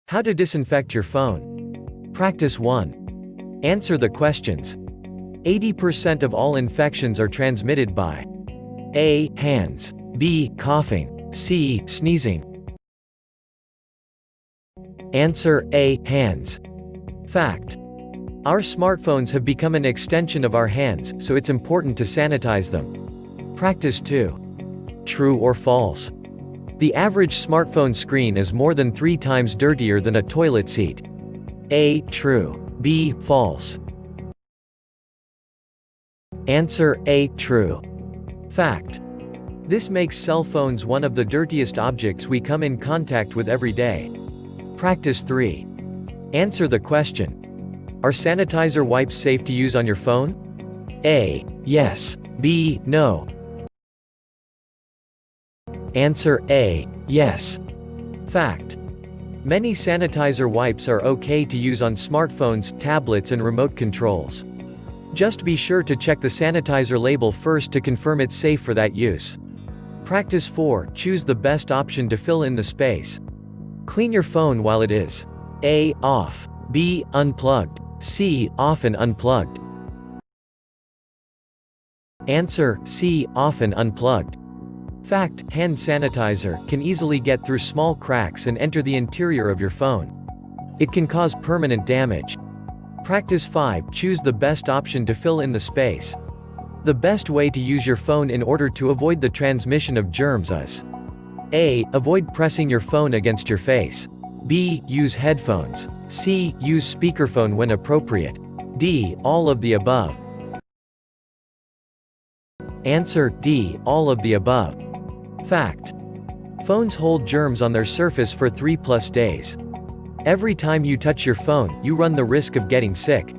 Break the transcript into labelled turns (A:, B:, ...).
A: How to disinfect your phone. Practice 1. Answer the questions. 80% of all infections are transmitted by A. Hands. B. Coughing. C. Sneezing. Answer A. Hands. Fact. Our smartphones have become an extension of our hands, so it's important to sanitize them. Practice 2. True or false? The average smartphone screen is more than 3 times dirtier than a toilet seat. A. True. B. False. Answer A. True. Fact. This makes cell phones one of the dirtiest objects we come in contact with every day. Practice 3. Answer the question. Are sanitizer wipes safe to use on your phone? A. Yes. B. No. Answer A. Yes. Fact. Many sanitizer wipes are okay to use on smartphones, tablets and remote controls. Just be sure to check the sanitizer label first to confirm it's safe for that use. Practice 4. Choose the best option to fill in the space. Clean your phone while it is A. Off. B. Unplugged. C. Off and unplugged. Answer C. Off and unplugged. Fact. Hand sanitizer can easily get through small cracks and enter the interior of your phone. It can cause permanent damage. Practice 5. Choose the best option to fill in the space. The best way to use your phone in order to avoid the transmission of germs is A. Avoid pressing your phone against your face. B. Use headphones. C. Use speakerphone when appropriate. D. All of the above. Answer D. All of the above. Fact. Phones hold germs on their surface for 3+ days. Every time you touch your phone, you run the risk of getting sick.